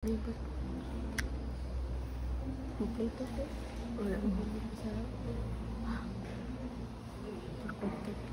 Lipat. Kompleto po. Wala mo sa perfect.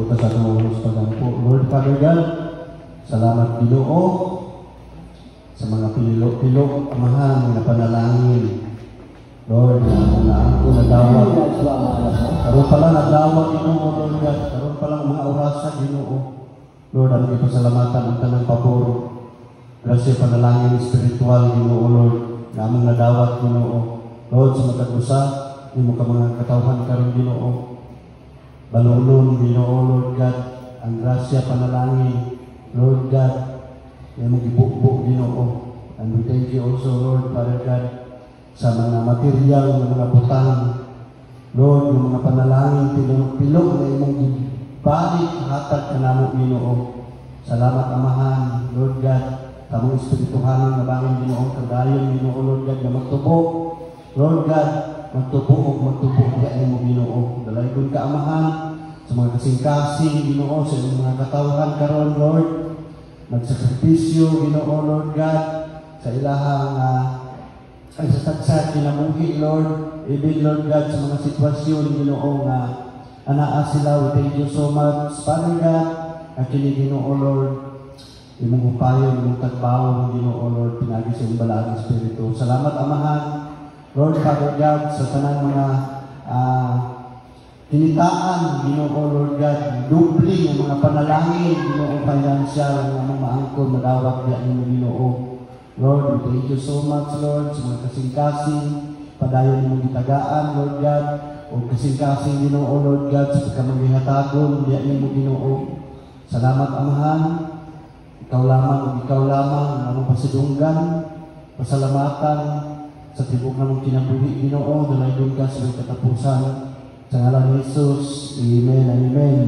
ka sa tumulong pagdampo. Lord Father God, salamat Ginoo sa mga pilok-pilok, amahan, mga panalangin. Lord, na ako nadawat. Karoon pala nadawat Ginoo, Lord God. Karoon pala mga orasa Ginoo. Lord, ang ipasalamatan ang tanang pabor. Grasya panalangin spiritual Ginoo, Lord. Na among nadawat Ginoo. Lord, sa matag-usa, hindi mo ka mga katawhan karoon Ginoo. Balulon Ginoo, Lord God. Ang grasya panalangin, Lord God. May mag-ibukbuk Ginoo. And we thank you also, Lord, Father God, sa mga material, mga butang. Lord, yung mga panalangin, pilok na imong balik, hatag ka namo Ginoo. Salamat, Amahan, Lord God, tamang espirituhanan na bangin Ginoo, kagayon Ginoo, Lord God, na magtubo. Lord God, magtubo kaya mo Ginoo. Dalaygon ka, Amahan, sa mga kasing-kasing Ginoo, sa mga katawhan karon, Lord. Nagsakripisyo, Ginoo, Lord God, sa ilahang ay sa tagsat kinamuhi, Lord. Even, Lord God, sa mga sitwasyon, Ginoo, nga anaa sila. We thank you so much, Father God, at kini Ginoo, Lord. Imong upayon, imong tagbaw, Ginoo, Lord, pinagi sa imbalaan ng Espiritu. Salamat, Amahan, Lord, Father God, sa tanang mga kinitaan, Ginoo, Lord God, dupling ang mga panalangin, Ginoo, financial, ang mga maangkon, madawat diyan mo, Ginoo. Lord, we thank you so much, Lord, sa mga kasing-kasing, padayon mong gitagaan, Lord God, o kasing-kasing, Ginoo, Lord God, sa pagkamagihatagon, diyan mo, Ginoo. Salamat, Amahan, ikaw lamang, namang pasidunggan, pasalamatan, sa tibok namang kinabuhi, Ginoo, dalay doon ka sa katapusan. Sa ngalan ni Jesus, Amen, Amen.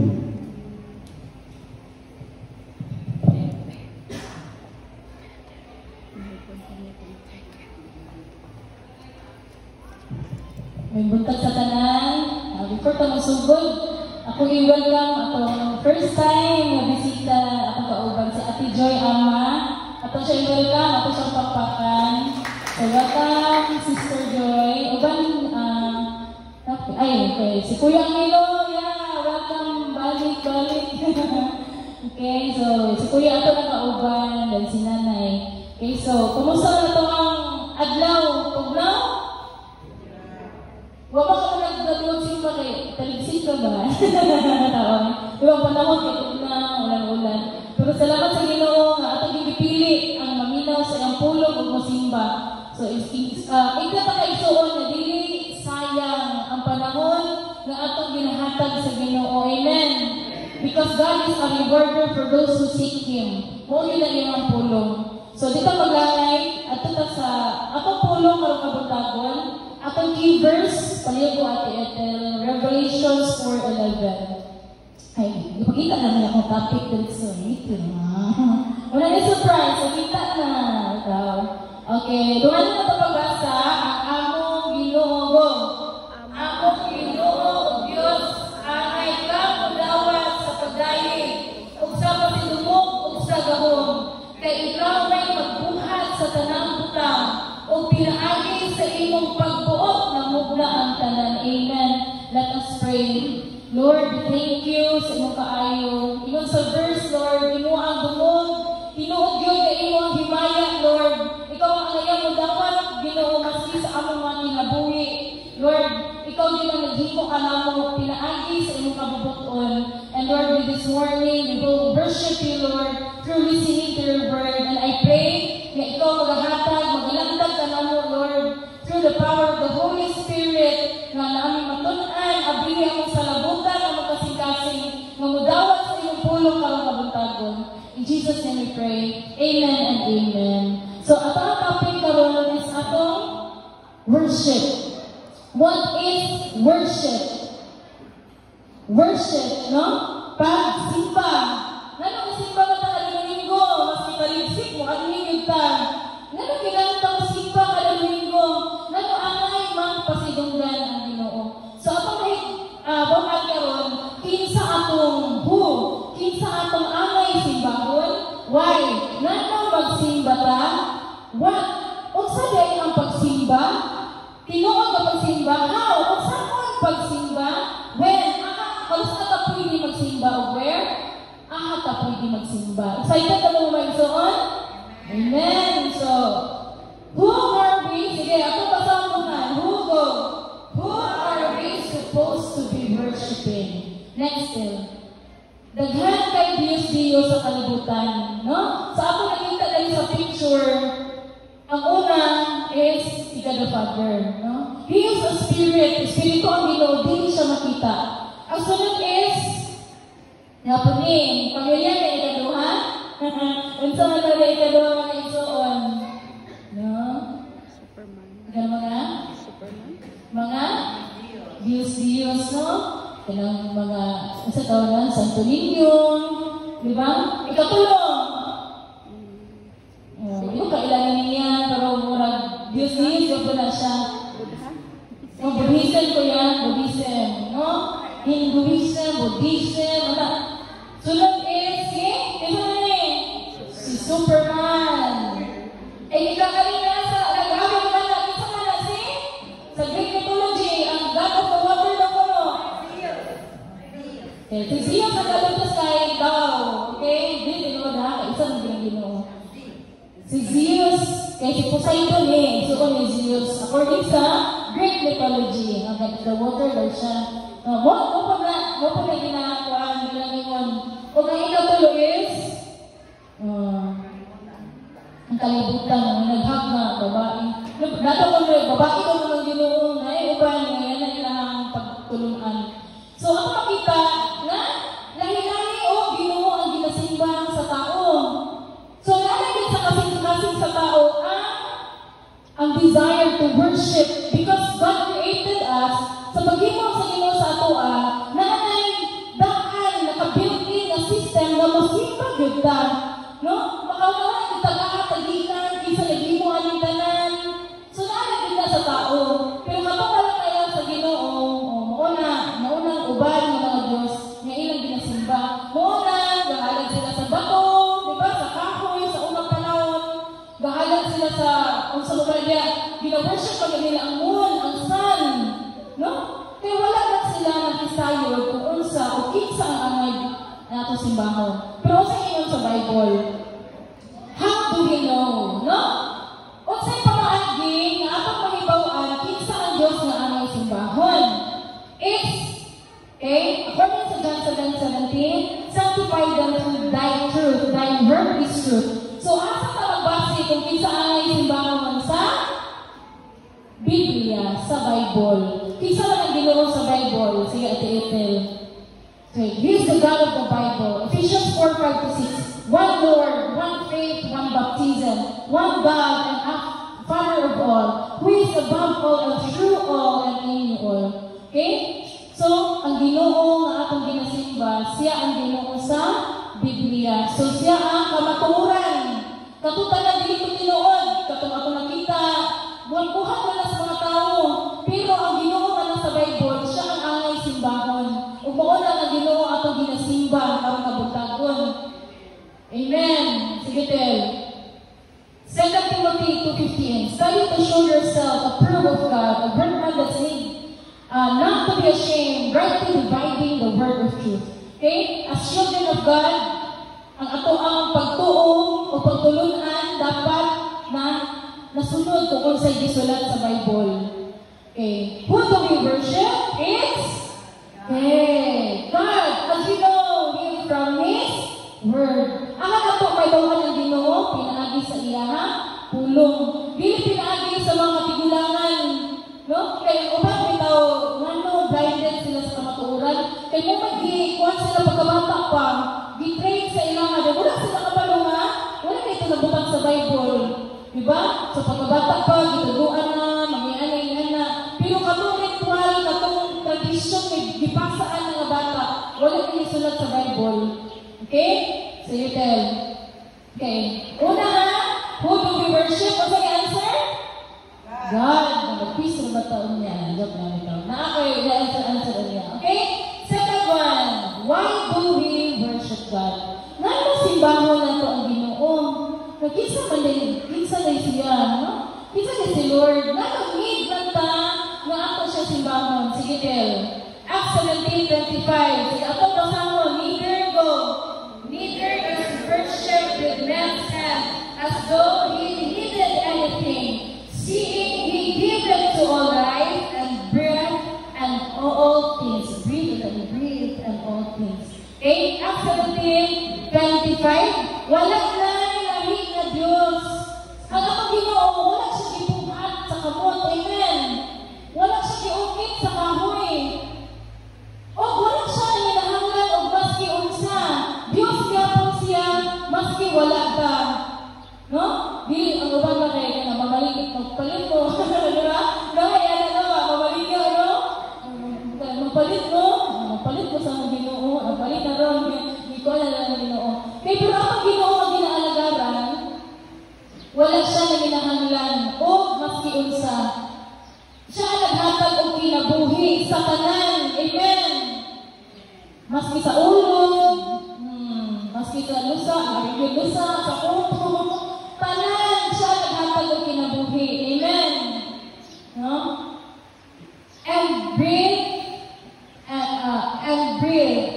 May buntag sa tanan. Before ka magsugod, ako i-welcome atong first time na bisita ako kauban si Ate Joy Ama. Atong siya i-welcome, atong siyang papakan. So welcome, Sister Joy. Okay. Si Kuya Milo, yeah, welcome, balik. Okay, so si Kuya ato nakauban, dan si Nanay. Okay, so kumusta na ito ang adlaw? Tugnaw? Wala ka nag-download simba kay taligsik ka ba? Ibang panahon kay tugnaw, ulan-ulan. Pero salamat sa Ginoo nga atong gipili ang maminaw sa iyang pulong ug mosimba. So ika pa kay isuon na dili sayang ang panahon nga atong ginahatag sa Ginoo. Amen. Because God is a rewarder for those who seek Him. Mo yun ang iyang pulong. So dito maglangay ato ta sa atong pulong karong kabutagon. Atong key verse paligo Ate Ethel, Revelations 4:11. Ay, ipakita namin akong topic dito sa ito. Wala na surprise, nakita na. Okay, doon na ito pagbasa ang among Ginoo. Among Ginoo, Diyos, angay ka mudawat sa pagdalig, ug sa pasidumog, ug sa gahom. Kay ikaw may magbuhat sa tanang butang, ug pinaagi sa imong pagbuot na mugna ang tanan. Amen. Let us pray. Lord, thank you sa imong kaayo. Ingon sa verse, Lord, imo ang dumog, tinuod yun na imo ang himaya, Lord. Ikaw ang layang mudawat, Ginoo, maski sa among mga kinabuhi. Lord, ikaw din ang naghimo ka namo, pinaagi sa imong kabubuton. And Lord, with this morning, we will worship you, Lord, through listening to your word. And I pray na ikaw maghahatag, maglantag ka namo, Lord, through the power of the Holy Spirit, na namin matunan, abili akong salabutan, ang kasing-kasing, mamudawat sa iyong pulong karong kabuntagon. In Jesus' name we pray. Amen and amen. So, atong topic karon is atong worship. What is worship? Worship, no? Pagsimba. Nanong simba ka kada linggo, mas ipaligsik mo, ano yung ta? Nanong ginantang simba kada linggo, nanong angay man pasidunggan ang Ginoo. So, atong bawag karon, kinsa atong kinsa atong angay simbahon? Why? Nanong magsimba ta? What? Unsa day ang pagsimba? Tinuod ang pagsimba? How? Unsa ang pagsimba? When? Kalusta ka pwede magsimba o pwede magsimba. Excited ka mo magsuon? Amen! So, who are we? Sige, ako pasang muna. Who are we supposed to be worshiping? Next still. Daghan kay Diyos sa kalibutan. No? Sa ako nakita kayo sa picture, ang una is si God the Father. No? He is a spirit. Espiritu ang Ginoo, hindi siya makita. Ang sunod is, napunin, pamilya na ikaduha. Unsa man na ikaduha nga isuon. No? Superman. Ganun mga? Superman. Mga? Diyos, no? Kanang mga, sa taon Santo Niño, di ba? Ikatulong. Di ba kailangan niya, pero murag Diyos, yung na siya. Buddha. Buddhism ko yan, Buddhism, no? Hinduism, Buddhism, ano? Sunod is, si Superman. Ikakaling na sa, nag-awin na na, isa na na sa Greek mythology, ang God of the Water na ko, no? Si Zeus ang God of the Sky, daw. Okay? Hindi, Lord ha, isa ng Ginoo. Si Zeus, kaya si Poseidon so ni Zeus. According sa Greek mythology, ang God of the Water daw siya. Mo pa na ginagawa, bilang yun. Kung ang ikatulo is, ang kalibutan, ang naghag na babae. Dato ko na, babae ko naman Ginoo, na uban, ngayon na ilang pagtulungan. So, ako makita na lahi-lahi Ginoo ang ginasimba sa tao. So, lalagyan sa kasing-kasing sa tao ang desire to worship because God created us sa paghimo sa Ginoo sa ato na ay daan naka-built-in na system na masimba gyud ta. No? Makaunawa kita tagilan kinsa naghimo aning tanan. So, lalagyan na sa tao. Pero kapag wala kayo sa Ginoo, maunang uban ng mga Diyos nga ilang ginasimba. Maunang gahalag sila sa bato, di ba? Sa kahoy, sa unang panahon. Gahalag sila sa, kung sa lugar niya, gina-worship pa nila ang moon, ang sun. No? Kaya wala na sila ng desire kung unsa o kinsa ang angay na ito simbahon. Pero sa inyo sa Bible, how do we know? No? Unsay pamaagi nga atong mahibaw-an kinsa ang Dios nga angay simbahon? It's, according to John 7:17, sanctify them through thy truth, thy word is truth. So, asa ka magbase kung kinsa angay simbahon sa Biblia, sa Bible. Kinsa man ang Ginoo sa Bible? Sige, Ate Ethel. Okay, here's the God of the Bible. Ephesians 4:5-6. One Lord, one faith, one baptism, one God and Father of all, who is above all and through all and in all. Okay? So, ang Ginoo nga atong ginasimba, siya ang Ginoo sa Biblia. So, siya ang kamatuoran. Katutan na dili ko tinuod, katong ako nakita, buhat-buhat na sa mga tao. Pero ang Ginoo nga nasa Bible, siya ang angay simbahon. Ug mao na ang Ginoo atong ginasimba aron kabutagon. Amen. Sige, tel. 2 Timothy 2:15. Study to show yourself approved of God, a workman that's need not to be ashamed, rightly dividing the word of truth. Okay? As children of God, ang ato ang pagtuo o pagtulunan dapat na nasunod kung unsay gisulat sa Bible. Okay. Who do we worship? It's God. As you know, He from His Word. Ang ato may bawan ng Ginoo, pinaagi sa iya pulong. Dili pinaagi sa mga tigulangan. No? Kaya uban bitaw, blinded sila sa kamatuoran. Kaya mo mag-iikuan sila pagkabata pa, gi-train sa ilang wala sila kapalo wala kayo ito nabutang sa Bible. Diba? So pagkabata pa, gitaguan na, mangianay na. Pero katong ritual, katong tradisyon, may gipasaan ng bata, wala kayo sulat sa Bible. Okay? So you tell. Okay. Una who do we worship? What's the answer? God. Nag-quiz na ba taon niya? Joke na ito. Naakay, answer niya. Okay? Second one, why do we worship God? Nano simbahon na ito ang Ginoo? Kinsa man din, kinsa na siya, no? Kinsa na si Lord? Nano need lang ta na ako siya simbahon. Sige, tell. Acts 17:25. Sige, ako pasahon. Neither 17:25, wala na lahi na Diyos. Ang among Ginoo, wala siya gibuhat sa kamot. Amen. Wala siya giukit sa kahoy. O wala siya hinahanglan o maski unsa. Diyos gyapon siya maski wala ka. No? Di ang ubang na kaya na mamaligit magpalit mo. Diba? Kaya na mamaligit ano? Magpalit mo sa mga Ginoo. Magpalit na ron. Hindi ko alam na Ginoo. Kaya pero ang Ginoo ang ginaalagaran, wala siya na ginahanglan o maski unsa. Siya ang naghatag o kinabuhi sa tanan. Amen. Maski sa ulo, maski sa lusa, marigil lusa, sa kuto, tanan siya naghatag o kinabuhi. Amen. No? And breathe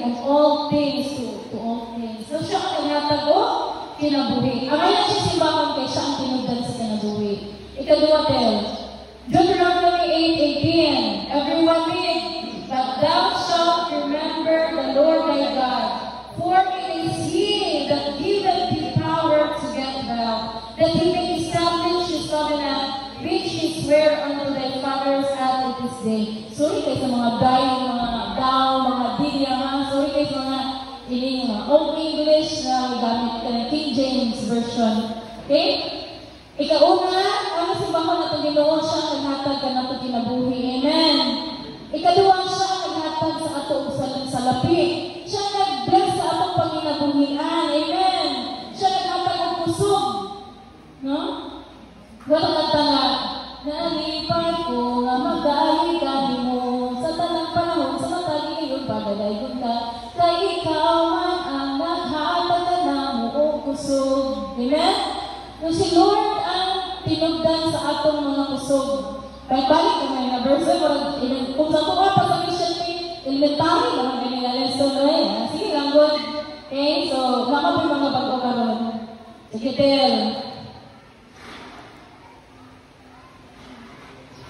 and all things to all things. So siya ang naghatag o kinabuhi. Ang ayaw siya simbahan kay siya ang tinugdan sa kinabuhi. Ikaduwa, Deuteronomy 8:18. Everyone read, "But thou shalt remember the Lord thy God, for it is He that giveth thee power to get wealth, that He may establish His covenant, which He sware unto thy fathers as it is day." Sorry kayo sa mga mga digya ha. Sorry kayo sa mga ining Old English na gamit ka ng King James Version. Okay? Ikauna, ano si Bahon na itong Ginoo siya naghatag ka na itong kinabuhi. Amen. Ikaduwa siya naghatag sa ato sa lapi. Siya nag-bless sa atong panginabuhian. Amen. Siya naghatag ang kusog. No? Wala kanta nga, nalipay ko nga mag-aali kami mo sa tanang panahon sa matagi ngayon pagdadayon ka kay ikaw man ang naghatag ka na mo o kusog. Amen? Kung si Lord ang tinugdan sa atong mga kusog, balik ka na verse, kung sa tuwa pa sa mission elementary naman ganyan na lesson na yun. Sige lang, good. Okay, so, makapoy mga bago ka ron. Sige, tell.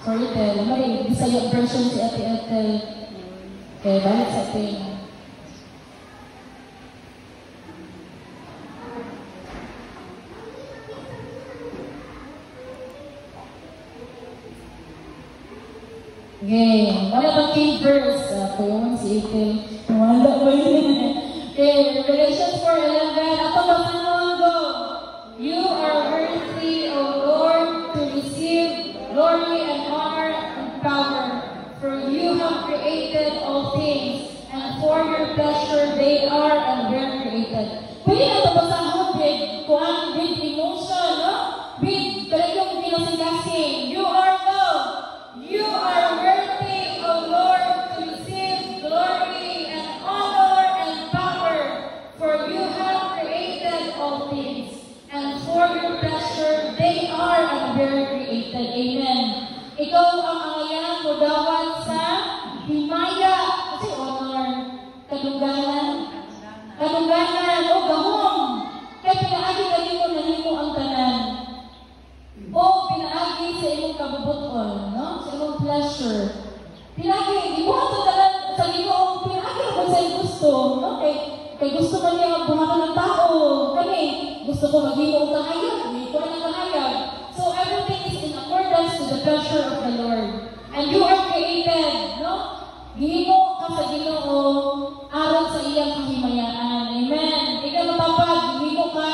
Sorry, tell. May Bisaya version si Ate Ethel. Okay, balik sa atin. Okay, wala bang king verse? Kung si Ethel. Wala ba yun? Okay, Revelation 4:11. Ako basahin go. You are worthy, O Lord, to receive glory and honor and power, for you have created all things, and for your pleasure they are and were created. Pwede na ito basahin with emotion, no? With talagang pinasigasing. You are Lord. You are worthy, O Lord, to receive glory and honor and power, for you have created all things, and for your pleasure they are and were created. Amen. Ikaw ang angayan mo dawat sa himaya, kasi honor, kadungganan, o gahom, kaya pinaagi kayo mo nanimo ang tanan. O pinaagi sa imong kabubuton, no? Sa imong pleasure. Pinaagi, ibuhat sa tanan sa Ginoo, pinaagi mo sa iyong gusto, no? Kay gusto man niya magbuhatan ng tao. Kani, gusto ko maghimo og kahayag, hindi ko na kahayag. So everything is in accordance to the pleasure of the Lord. And you are created, no? Gihimo ka sa Ginoo aron sa iyang kahimayaan. Amen. Ikaw matapad, gihimo ka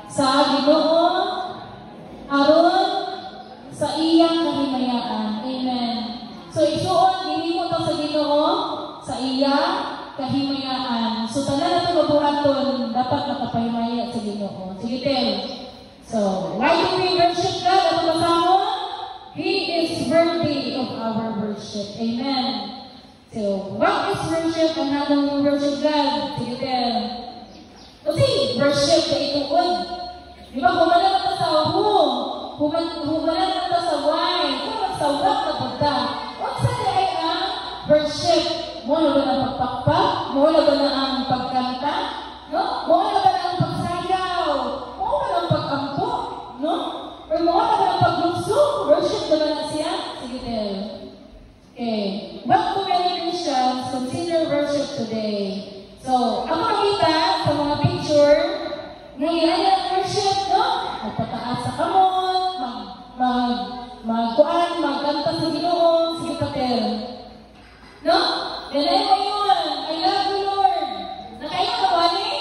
sa Ginoo aron sa iyang kahimayaan. Amen. So isuon gihimo ta sa Ginoo sa iyang kahimayaan. So tanan nato mabuhaton dapat makapahimaya sa Ginoo. Sige tell. So why do we worship God? Ano basahon? He is worthy of our worship. Amen. So what is worship and how do we worship God? Sige tell. Kasi worship sa ituod. Di ba, humalang ka sa humalang ka sa wine, humalang sa wak na pagka. Huwag sa ay ang worship. Mula ba na ang pagpakpak? Mula ba na ang pagkanta? No? Mula ba na ang pagsayaw? Mula ba na ang pag-ampo? No? Or mula ba na ang paglukso? Worship na ba na siya? Sige, tell. Okay. What do many Christians consider worship today? So So, ako makita sa mga picture, ngayon ang worship, no? Magpataas sa kamot, magkuan, magkanta sa Ginoo, sige patel. No? Ganun mo yun. I love you, Lord. Nakaya ka ba ni?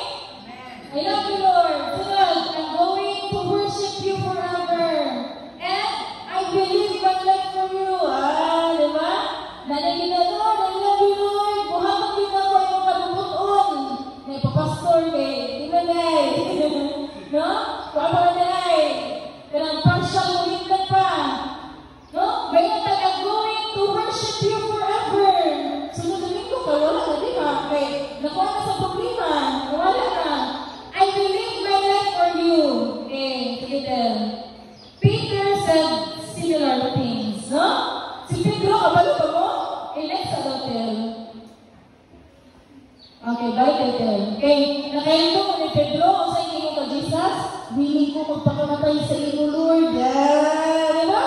I love you, Lord. Sunod, I'm going to worship you forever. And I believe my life for you. Di ba? Nanay na, Lord, I love you, Lord. Buhatang din ako yung kalubuton. May papastor eh. Di ba, Nay? No? Kung ano na, Nay? Kanang partial mo yun ka pa. No? Ngayon I'm going to worship you forever. Sunod na ko ka, wala na, di ba? Okay. Nakuha ka sa problema. Wala na. I believe my life for you. Okay, sige din. Peter said similar things, no? Si Pedro, kabalo ka mo? Next adulter. Okay, balik kayo. Okay, nakain ko ni Pedro, sa inyo mo ka, Jesus, willing ko magpakamatay sa inyo, Lord. Di ba?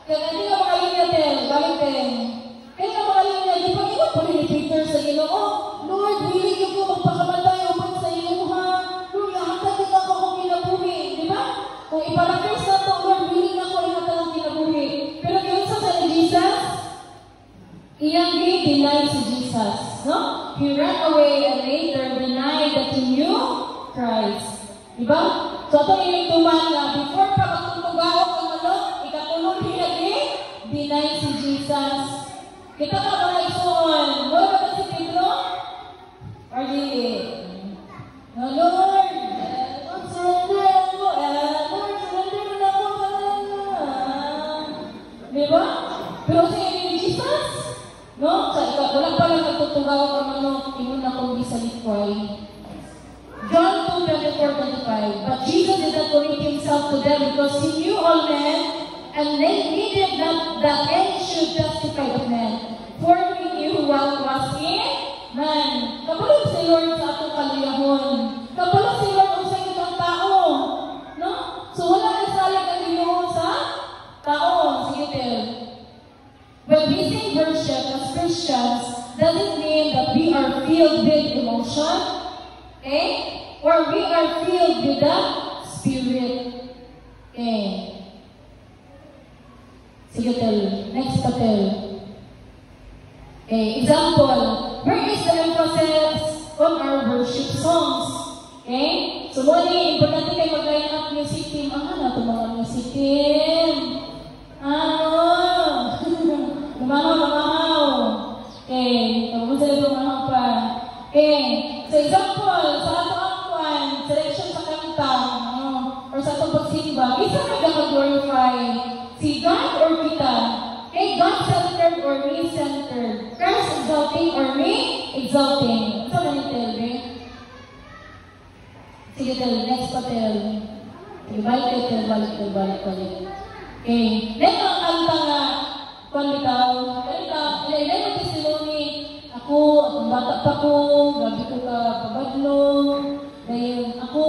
Kaya hindi ka makalinya, Tel. Balik, Tel. Kaya ka makalinya, di ba ikaw po ni Peter sa Ginoo? Lord, willing ko magpakamatay upan sa inyo, ha? Lord, hatag kita ko kung kinabuhi. Di ba? Kung iparapres na to, Lord, willing ako ihatag ang kinabuhi. Pero kaya sa ni Jesus, iyang denied si Jesus. No? He ran away and later denied that he knew Christ. Diba? So ito yung tuman na before pa magtutugao ang ano, ikatulog lagi, deny si Jesus. Kita ka mga isuon. Lord, ba si Pedro? Or dili? No, Lord, surrender ako. Lord, surrender na ako. Diba? Pero sa inyo Jesus, no? Wala pa lang nagtutugaw ang ano, inuna kong gisalipway. John 2:24-25. But Jesus did not commit himself to them because he knew all men, and they needed not that any should testify of men. For he knew what was in man. Kapalong si Lord sa atong kaliyahon. Kapalong si Lord sa itong tao. No? So wala na salag ang Ginoo sa tao. Sige, tell. When we sing worship as Christians, doesn't mean that we are filled with emotion, okay? Or we are filled with the Spirit, okay? Sige, tell. Next pa, tell. Okay, example. Where is the emphasis on our worship songs? Okay? So, muli, importante kayo mag-line up music team. Ang ano ito mga music team? Lumahaw. Okay. Kung sila lumahaw pa. Okay. So, example, sa ato ang selection sa kanta, or sa atong pagsimba, isa nagkaka-glorify si God or kita? Okay, God-centered or me-centered? Christ exalting or me exalting? Sa mga tell, eh? Sige, tell. Next pa, tell. Okay, balik. Okay. Then, ang kanta nga, kung bitaw, ilan ang testimony, ako, atong bata pa ko, grabe ko ka pabadlo, dahil ako,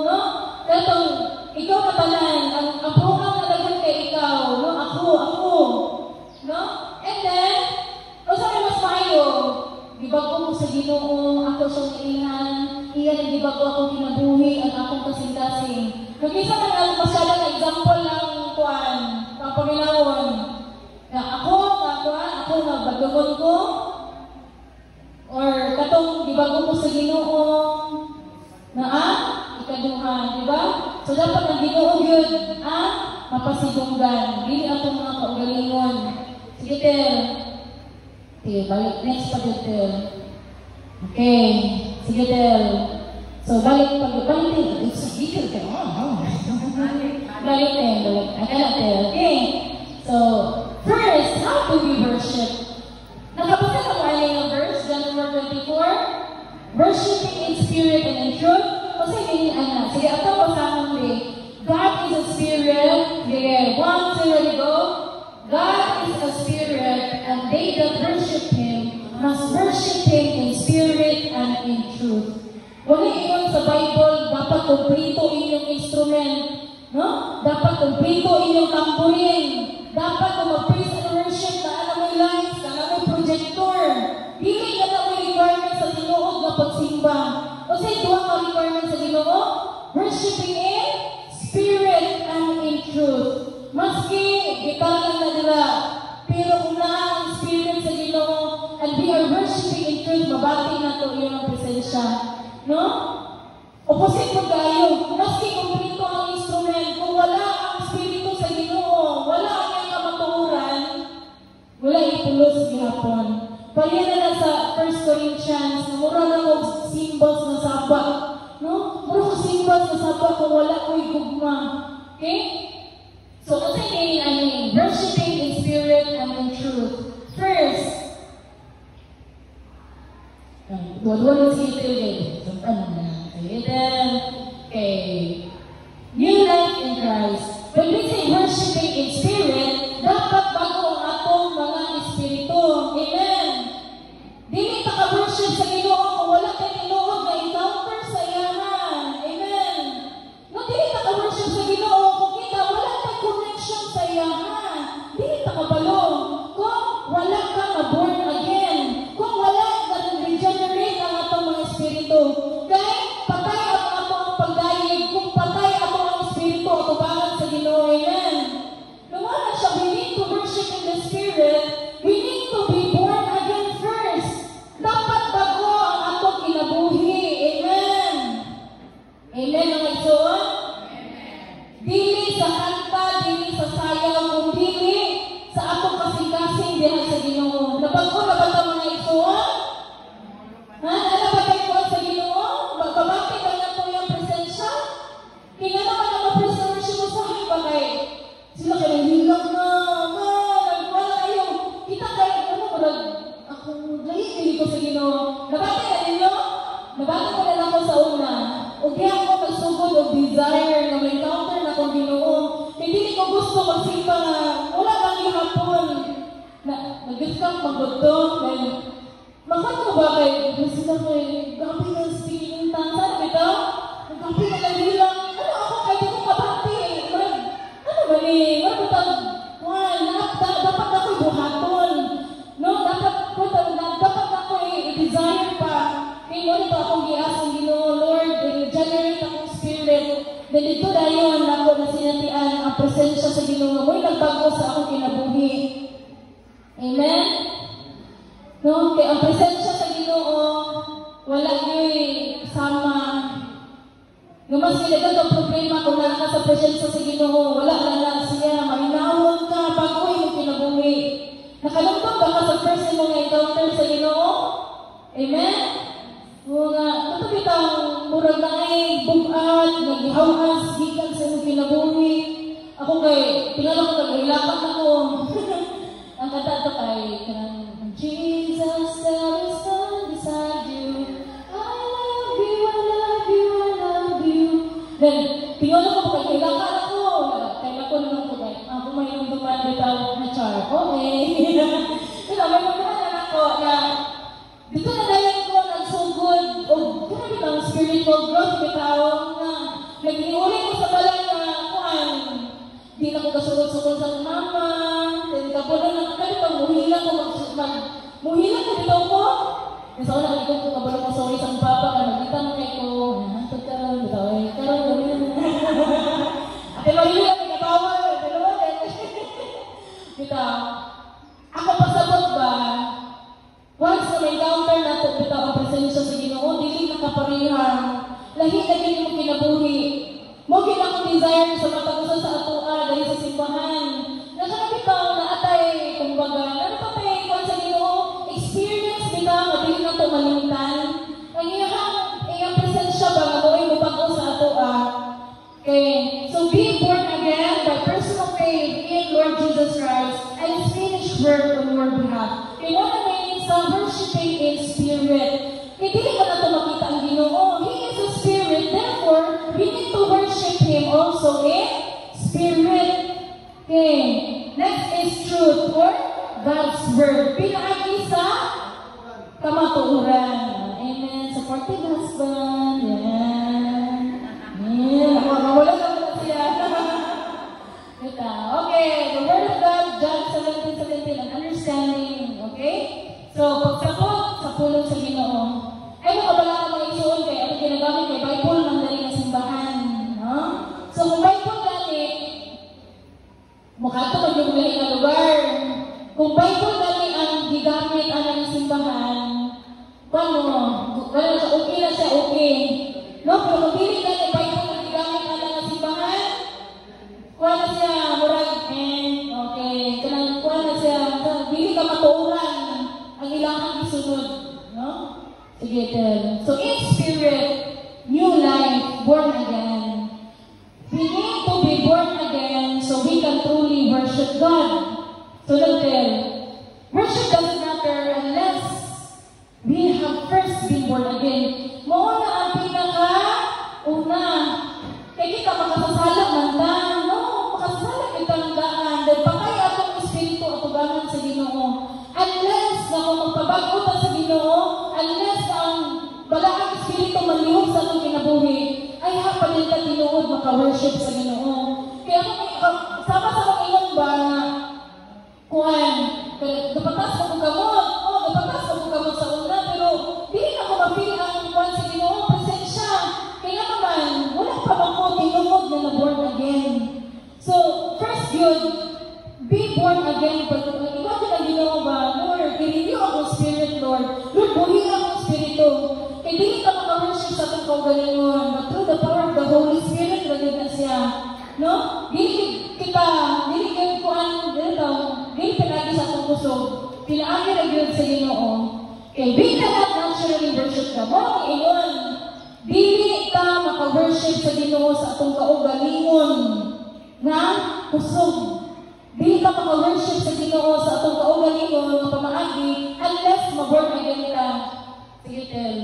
no? Katong, ikaw na tanan, ang program na lagan kay ikaw, no? Ako, no? And then, o sa mas maayo, gibago ko sa Ginoo, ako siyang ilan, iyan ang gibago akong kinabuhi, ang akong kasing-kasing. Nag-isa man ang masyadong example ng kuan, ang Panginoon. Na ako na badugon ko, or katong gibago ko sa Ginoo, na ikaduha, di ba? So dapat ang Ginoo yun, mapasigunggan. Dili atong mga kaugalingon. Sige, Tel. Okay, balik. Next pa, Tel. Okay. Sige, Tel. So, balik. Sige, Tel. Balik, Tel. Tel. Okay. So, first, how do we worship? Nakapasa ka wala yung verse, John 4:24? Worshiping in spirit and in truth. Kasi hindi, sige, ito po sa amin, God is a spirit. Yeah, 1-0 go. God is a spirit, and they that worship Him must worship Him in spirit and in truth. Wala iyon sa Bible, dapat kumplito inyong instrument. No? Dapat kumplito inyong tamburin. Dapat kung mag-praise and worship, na may lights, na may projector. Dili na may requirement sa tinuod na pagsimba. magsimba. O sa duha ka requirements sa Ginoo, worshiping in spirit and in truth. Maski gitalan na nila, pero kung ang spirit sa Ginoo and we are worshiping in truth, mabati na to iyong presensya. No? Opposite po tayo. Maski kumplito ang instrument, kung wala ang spirito sa Ginoo, wala ang iyong kamatuoran, wala ipulos sa gihapon. Palihan na lang sa 1 Corinthians, mura na ko symbols na saba. No? Mura ko symbols na saba kung wala ko'y gugma. Okay? So, what's it mean? Worshiping in spirit and in truth. First, dua-dua ni siya ito. Okay. New life in Christ. When we say worshiping in spirit, dapat bago ang atong mga espiritu. Amen. Dili ta ka-worship sa Ginoo kung wala kay tinuod na encounter sa iyahan. Amen. No, dili ta ka-worship sa Ginoo kung kita wala kay connection sa iyahan. Dili ta kabalo. Kung wala ka na-born again. Kung wala na-regenerate ang atong mga espiritu. Kaya patay ang atong pagdayeg. Kung patay ang atong espiritu, atubangan sa Ginoo. Amen. Lumana siya, we need to worship in the spirit. We need to be born again first. Dapat bago ang atong kinabuhi. Amen. Amen ang igsoon? Dili sa kanta, dili sa sayaw, kung dili sa atong kasing-kasing dihan sa Ginoo. Nabago na ba ito mga igsoon? Ha? Ano ba kayo sa Ginoo? Magpabati ba na ito yung presensya? Kaya naman ang ma-preservation mo sa akin ba kayo? Sila kayo hilang na, wala kayo. Kita kayo, ano ba akong lahi ko sa Ginoo. Nabati na ninyo? Nabati ko na ako sa una. O kaya ako magsugod o desire na may encounter na kong Ginoo. Hindi ko gusto magsimba na wala lang yung hapon. Nag-discount magbuto. Bakit ko ba kayo? Sila kayo, gabi na speaking in tongues. Saan ito? Gabi na lang. Ano ako kayo ko kabati? Ano ba ni? Ano ba dapat ako'y buhaton. No? Dapat ako'y i-desire pa. Kaya mo ito akong giasang Ginoo, Lord, regenerate akong spirit. Dahil ito dayon ako na sinatian ang presensya sa Ginoo. Mo'y nagbago sa akong kinabuhi. Amen? No? Kaya ang presensya sa Ginoo, wala yo'y sama. Mas kailangan ang problema kung wala ka sa presensya sa Ginoo, wala lang siya, mahinahon ka, bagoy mo kinabuhi. Nakalungkot ba ka sa first mo nga encounter sa Ginoo? Amen? O nga, ito bitang murag na ay bugat, nagihawas, gikan sa imong kinabuhi. Ako kay, tingala ko nag-ilapan ako. Ang kanta ito kay, Jesus, there is none beside you. I love you, I love you, I love you. Then, tingala ko kay, kailangan ako. Kaya ako naman ko kay, ako may nungduman bitaw na char. Okay. Pero may nungduman ako na, dito na dahil ko nagsugod o kung bitang spiritual growth bitaw na nag-iulit ko sa balay na kuhan. Di na ko kasunod-sunod sa mama. Then kabulan na kapag muhilang ko muhilang ko bitaw ko. Nasa una kalikong ko kabulan ko sorry sa papa ka nagkita mo kayo ko. Nantag ka lang bitaw eh. Karang gawin na. Ate mahilang may kabawa. Dalawa din. Bitaw. Ako pasabot ba? Once na may encounter na ito, bitaw ang presensya sa Ginoo, dili nakaparihang. Lahi na ganyan mo kinabuhi. Mo akong desire sa matagusan sa atua, dahil sa simbahan. Nakanabitaw na atay, kumbaga, nanapatay kung sa Ginoo, experience bitaw na dili na ito malintan. Ang iyang presensya ba nga mo bago sa atua. Okay, so being born again by personal faith in Lord Jesus Christ and His finished work on your behalf. Kaya what means worshiping in spirit. Hindi ka na ito makita ang Ginoo. He is a spirit, therefore, we need to worship Him also in spirit. Okay, next is pero kung dili ka na Bible na gigamit na lang ang simbahan, kuha na siya, murag, okay, kanang kuha na siya, dili ka matuuran ang ilang isunod, no? Sige, tell. So, in spirit, new life, born again. We need to be born again so we can truly worship God. So, tell. Worship doesn't matter unless we have first been born again. Mauna ang pinaka-una. Kaya kita makasasala man lang, no? Makasasala kita ng daan. Dahil pakay atong espiritu at ubangan sa Ginoo. Unless na kung magpabago ta sa Ginoo, unless na ang balaang espiritu malihog sa atong kinabuhi, ay hapanin ka tinuod maka-worship sa Ginoo. Kaya sama-sama ilang ba na kuhan, dapatas mo kung kamot, dapatas mo kung kamot sa una, pero di na ako mapili ang kuhan sa Ginoo, presensya. Kaya naman, wala pa ako tinuod na na-born again. So, first yun, be born again, but ikaw din ang Ginoo ba, Lord, i-renew akong spirit, Lord. Lord, buhi akong spirito. Kaya di ka maka-worship sa itong kaugalingon, but through the power of the Holy Spirit, lagyan na siya. No? Dili pinagi sa itong puso. Pinaagi na yun sa Ginoo. Okay, we cannot naturally worship ka. Mo, ingon, dili ka maka-worship sa Ginoo sa itong kaugalingon na puso. Dili ka maka-worship sa Ginoo sa itong kaugalingon na pamaagi unless mag-born again ka. Sige, tell.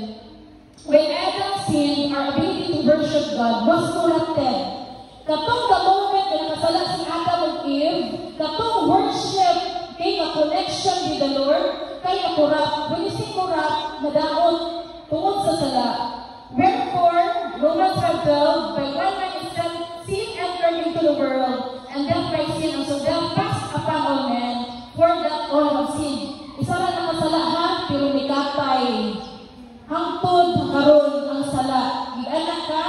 When Adam sinned, our ability to worship God was corrupted. Katong the moment na nakasala si Adam and Eve, katong worship kay connection with the Lord, kay corrupt. When you say corrupt, nadaot tungod sa sala. Wherefore, Romans 5:12, by one man is sin entered into the world, and death by sin, and so death passed upon all men, for that all have sinned. Isa na nakasala ha, pero may katay. Hangtod karon ang sala. Gianak ka,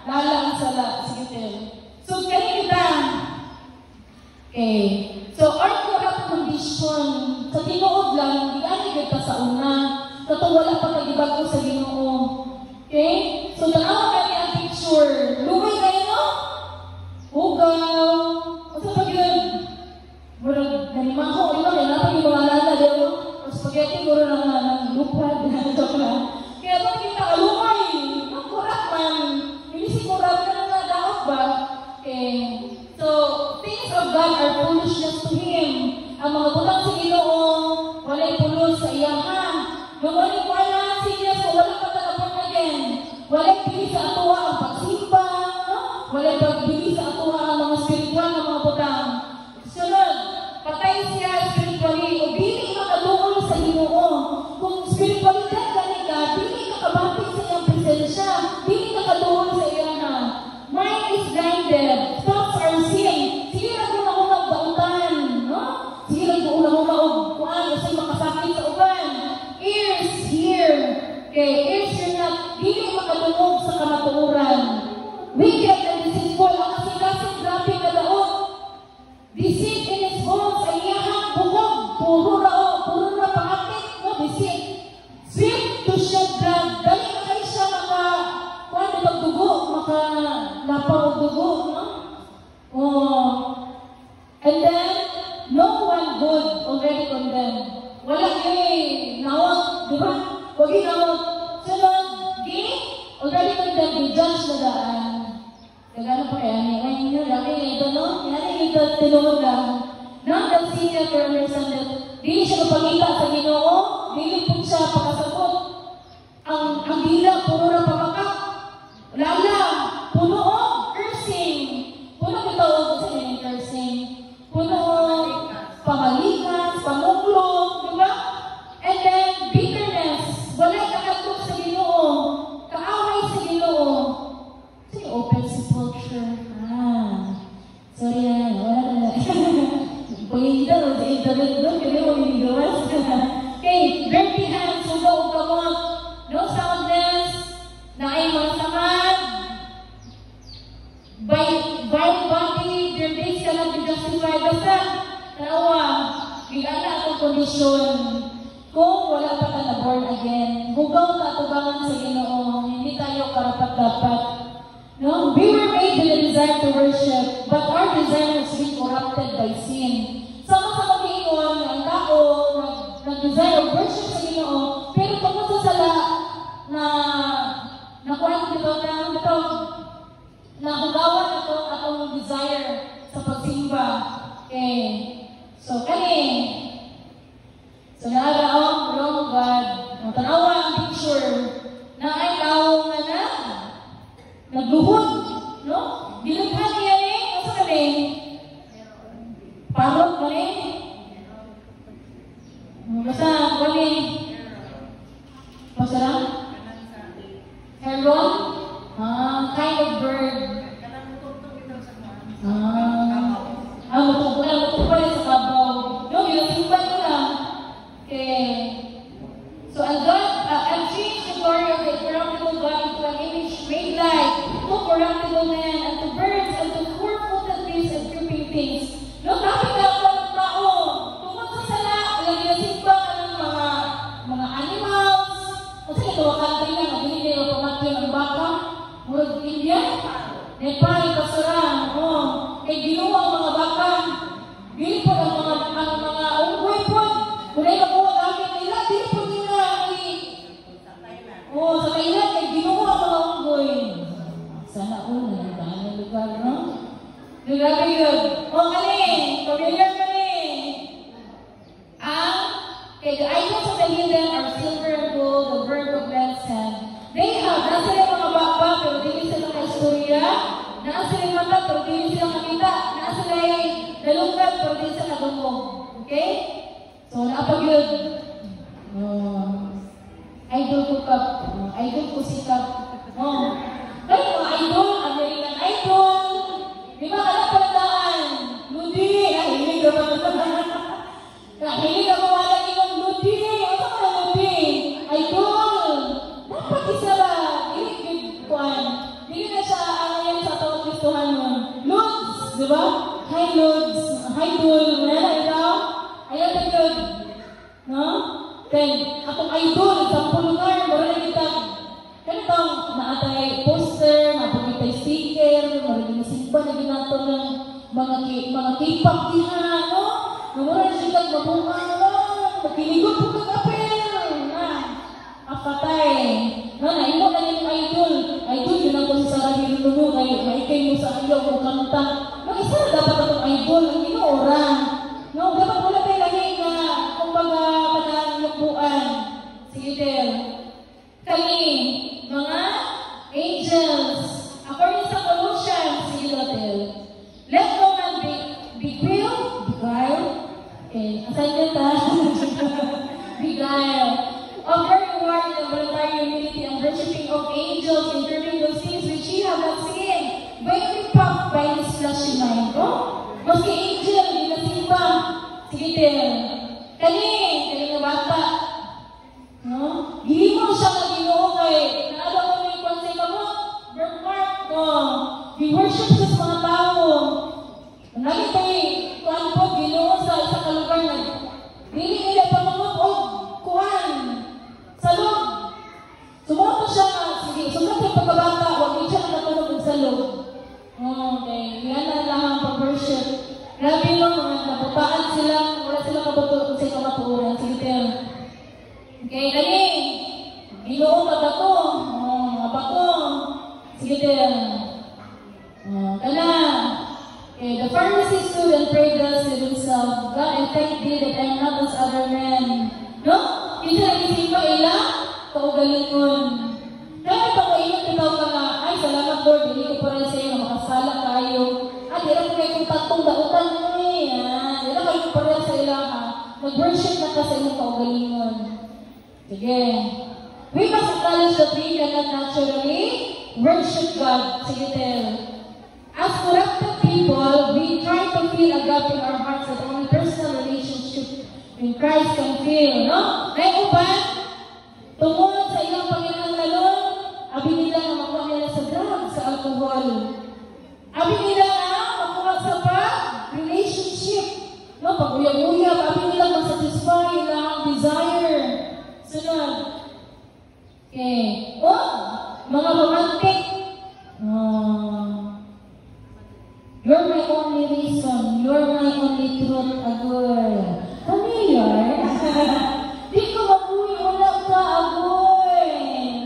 lala ang sala. Sige, tell. So, kaya kita. Okay. So, our corrupt condition, sa tinuod lang, gianak kita sa una. Katong wala pa kagibago sa Ginoo. Okay? So, tanawa kami ang picture. Lumay kayo, no? Hugaw. Asa pa yun? Murag, nanimaho. Ito, kaya natin yung mga lala. Spaghetti, muro ng lupad. Kaya ba kita alumay? Ang corrupt man. Hindi si corrupt na nga daot ba? Okay. So, things of God are foolishness to Him. Ang mga butang sa Ginoo, walay pulos sa iyang hand. Nung walay wala, serious, wala pa talabot again. Walay pili sa atuwa ang pagsimba, no? Walay pagbili sa atuwa ang mga spiritual na mga butang. Sunod, patay siya spiritually, o dili makadungol sa Ginoo. Kung spiritualidad ka, dili ka kabapit sa iyang presensya, dili ka kadungol sa iyang hand. Mind is blinded, thoughts are sin. Sige lang kung naunang bautan, no? Sige lang kung unang-unang kuhaan, kasi makasakit sa uban. Ears hear. Okay, ears hear not, dili makadungog sa kamatuuran. Wicked and deceitful, ang kasing-kasing grabe ka daot. Deceit in his bones ay iyahang bukog. Puro na pangakit, no? Deceit. Swift to shed blood. Dali na kayo siya kuhaan na magdugo, lapaw dugo, no? Oh. And then, no one good already condemned. Wala nawag, di ba? Huwag nawag. Sunod, already condemned, we judge na daan. Kagano pa kaya niya? Ngayon nyo, laki ito, no? Yan ito, tinunod lang. Nang the senior to understand that, dili siya kapagita sa Ginoo, dili po siya pakasagot. Ang dila, puro na pamakak. Lala, puno o, cursing. Puno kitawag ko sa inyo, cursing. Puno o, pamalikas, pamuklog, di ba? And then, bitterness. Walay kakatok sa Ginoo. Kaaway sa Ginoo. Say, open sepulchre. Sorry na, wala na. Pag-iinda mo sa internet doon, kaya mo inigawas. Okay, dirty hands, sugaw o kamot. No soundness, na ay mga samad. By body, their days cannot be justified. Basta, tanawa, bigala akong kondisyon. Kung wala pa ka na born again, hugaw ka tubangan sa Ginoo, hindi tayo karapat-dapat desire to worship, but our desire has been corrupted by sin. Sama sa mag-iingon, ang tao, nag-desire of worship sa Ginoo, pero tungkol sa sala, nakuha dito na hugawan ito atong desire sa pagsimba. Okay. So, naaraw, wrong God. Tanawa ang picture na ay tao nga nagluhod, no? Dilughan niya asa ka parot ka basta masarap? Heron? Kind of bird. Matugpo rin sa kabaw. No, ginasimbay ko lang. Okay. So, I've changed the glory of the corruptible God into an image made like to corruptible man, and to birds, and to four-footed beasts, and creeping things. No, kapit ka ako ng tao. Tungkol sa sala, ginasimbay ka ng mga animals. Kasi nagawakan tayo na, nabili kayo pamatyon ang baka. Murag India, Nepal, Kasuran, kay ginawa ang mga baka. Dili po ang mga unggoy po. Kung ay nakuha gamit nila, dili po nila sa Thailand, kay ginawa ang mga unggoy. Sana nagdaan ng lugar, no? Lugar yun. Pamilyar ka kay the idols of the heathen are silver and gold, the bird of man's hand. They have, nasa yung mga baka, pero dili sila ka-istorya. Nasa yung mata, pero dili sila makita. Nasa yung dalungan, pero dili sila nadungog. Okay? So, napag-yun. Idol ko sikap. Dahil mga idol, American Idol. Di ba, alam paladaan? Ludi! Hilig ka ba? Hilig ka ba wala ibang Ludi? Ano ka Ludi? Idol! Dapat isa ba? Hilig kuan. Hindi na siya, yan sa tawag Kristohan nun. Lods! Di ba? Hi Lods! Hi Dul! Wala ikaw? Ayaw na yun. No? Then, atong idol, sa pulunar, wala na kita. Ganitong, naatay poster, napagitay sticker, marami na simpa na ginato ng mga K-pop diha, no? Namura na siya magbunga, no? Magkiligot po kag-apel, apatay. No, naimo na yung idol. Idol, yun ang si Sarah Hirununo, maikay mo sa ayaw mo kanta. Mag-isa na dapat atong idol, ang inoorang. No, dapat wala tayo lagi na, kumbaga, panangyabuan. Sige, Del. Kami, mga angels, according sa Colossians, sige, Del. Let no man beguile, okay, asan yun ta? Beguile. Of her reward and voluntary humility and worshiping of angels, interpreting those things which ye have not seen, being puffed by his fleshly mind. Maski angel, hindi na simba. Sige, Del. Kani nga bata. No? Gihimo siya na Ginoo kay naala ko may konsay ka mo. Birthmark ko. Gi-worship sa mga tao. Naging tayo, kuhan po, Ginoo sa isang kalugar na dili nila pamamot o kuhan. Salog. Sumunod siya na, sige, sumunod yung pagkabata, huwag din siya nakatulog ng salog. Okay, yan na lang ang pag-worship. Grabe mo, mga nabutaan sila, wala silang kabutulog sa itong matuuran. Sige, Tel. Okay, dali. Ginoo ka bato. Mga bato. Sige, Tel. Kana. Okay, the Pharisee stood and prayed thus with himself, God, I thank thee that I am not as other men. No? Kasi nag-isip pa ila, kaugalingon. Dahil pag maingat ikaw ka nga, ay, salamat Lord, hindi ko pa rin sa iyo, makasala kayo. Di lang kayo kung tatong dautan mo eh. Di lang kayo pa rin sa ila ha. Mag-worship na ka sa inyong kaugalingon. Sige. We must acknowledge that we cannot naturally worship God. Sige, Tel. As corrupted people, we try to fill a gap in our hearts that only personal relationship with Christ can fill, no? May uban, tungkol sa ilang Panginoon lalong, abi nila na makuha nila sa drugs, sa alcohol. Abi nila na makuha sa relationship. No? Pag-uyag-uyag, abi nila masatisfy ilang desire. Sunod. Okay. Mga romantic. my only reason. You're my only truth, Agoy. Familiar? Di ko mabuhay ulang ka, Agoy.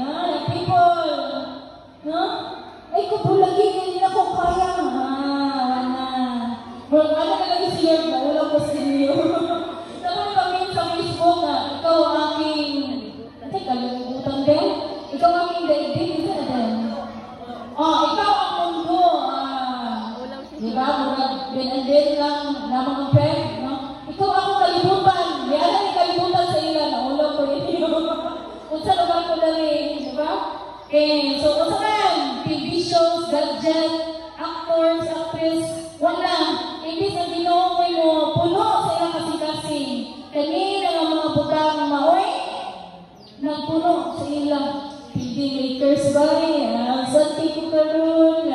Like people. No? Ay, kubulagi, hindi na ko kaya. Wala. Well, ano na lagi si Lord na? Wala ko sa inyo. Naman kami sa Facebook na, ikaw ang aking... Teka, utang din? Ikaw ang aking daigdig. Isa na din. Ikaw ang mundo. Diba? Murag, din lang lamang ang peg, no? Ikaw ako kalibutan. Yan ang kalibutan sa ilan. Ulang ko rin yun. Unsa naman ko na rin. Diba? Okay, so unsa man? TV shows, gadget, actors, actress, wala. Hindi sa Ginoo mo, puno sa ilang kasing-kasing. Kanina ang mga butang maoy, nagpuno sa ilang TV makers ba? Sa tipo ka rin.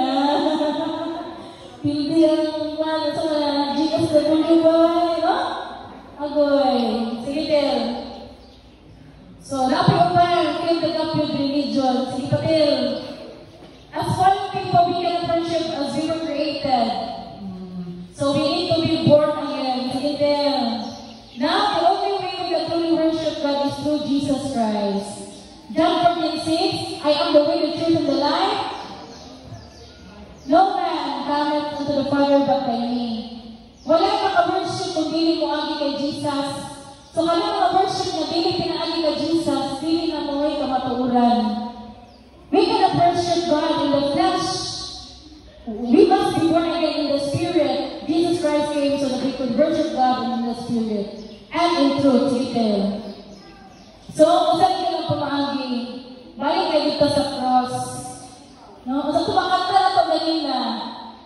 Pildi ang mga sa mga GSW ba? No? Agoy. Sige, Tel. So, napin ko pa, feel the gap with religion. Sige, Patil. As one people, we can friendship as we were created. So, we need to be born again. Sige, Tel. Now, the only way we can truly worship God is through Jesus Christ. John 14:6, I am the way, the truth, and the life. No man cometh unto the Father but by me. Wala maka-worship kung dili mo agi kay Jesus. So kami mga worship na dili pinaagi kay Jesus, dili na mo ay kamatuuran. We cannot worship God in the flesh. We must be born again in the Spirit. Jesus Christ came so that we could worship God in the Spirit and in truth. So, usan ka lang pumaagi. Balik kayo dito sa cross. No? Usan tumakanta na ito ganina.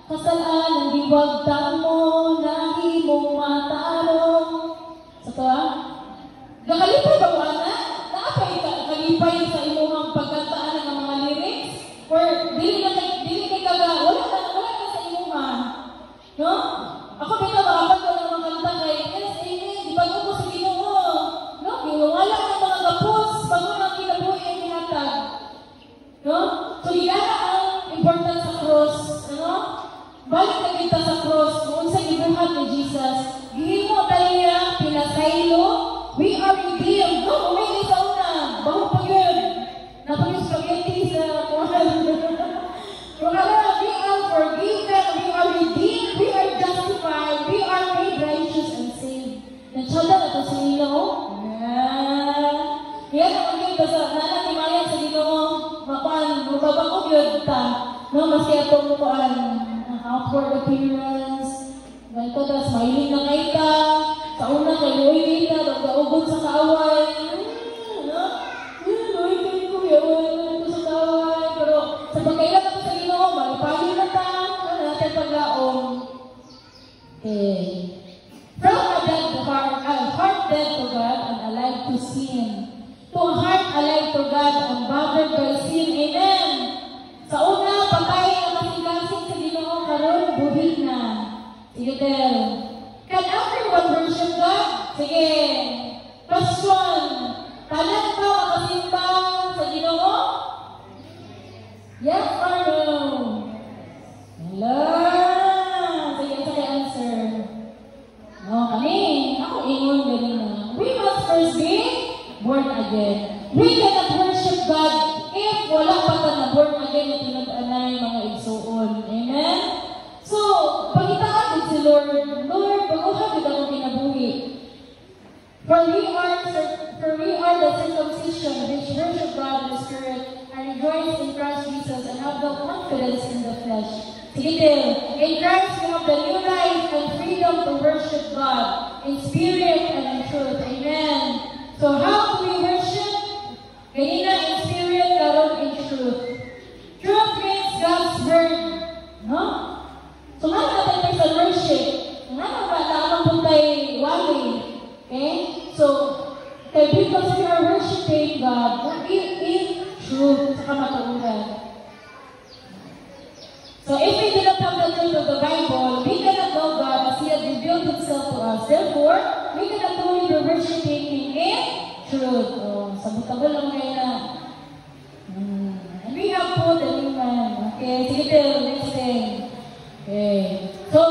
Kasalaan ang giwagta mo, nahi mong matarong. Sa ito nakalipay ba mo na? Naapay ka, nakalipay sa imuhang pagkantaan ng mga lyrics? Or dili kay kaga, wala ka sa imuhang. No? Ako bita makapag ko ng mga kanta kay, yes, amen, di ba ko sa Ginoo? No? Wala ka ng mga kapos, bago lang kinabuhi ang hinatag. No? So, higala ang importance sa cross. Ano? Balik na kita sa cross. Kung sa ibuhat ni Jesus, gihimo tayo pinasaylo. We are redeemed. No, umili sa una. Bago pa yun. Napagyung spaghetti sa kuhan. We are forgiven. We are redeemed. We are justified. We are made righteous and saved. Natsada na ito sa Ginoo. Yan ang maging basa. Nana ni Maya sa Ginoo. Makuan, mababakog yun ta. No, mas kaya itong mukuan. Outward appearance. Ganito, tapos mahiling na kayo ka. Sa una kay Louie kita, nagkaugod sa kaaway. No? Louie kayo ko, yawan ko sa kaaway. Pero sa pagkailan ako sa Ginoo, malipahin na ta. Ano natin paglaong. Okay. From a dead heart dead to God and alive to sin. To a heart alive to God and bothered by sin. Amen. Sa una, patay ang kasing-kasing sa Ginoo, karon buhi na. Sige, Tel. Can everyone worship God? Sige. Question. Tanan ba makasimbang sa Ginoo? Yes or no? Hello. Sige, sa answer. No, kami. Ako ingon ganun na. We must first be born again. We cannot worship God if wala pa ka na born again at tinag-anay mga igsuon. Amen? So, pagitaan din si Lord, Lord, baguhan din akong kinabuhi. For we are the circumcision which worship God in the Spirit and rejoice in Christ Jesus and have no confidence in the flesh. Sige, in Christ we have the new life and freedom to worship God in spirit and in truth. Amen. So how do we worship? Ganina in spirit, karon in truth. Truth means God's word. No? So nga natin sa worship. Nga naman po tayo wali. Okay? So, because we are worshiping God in truth sa kamatuuran. So if we do not have the truth of the Bible, we cannot know God as He has revealed Himself to us. Therefore, we cannot truly be worshiping Him in truth. Sabot-sabot lang kayo na. And we have put the new man. Okay, sige tayo, next thing. Okay. So,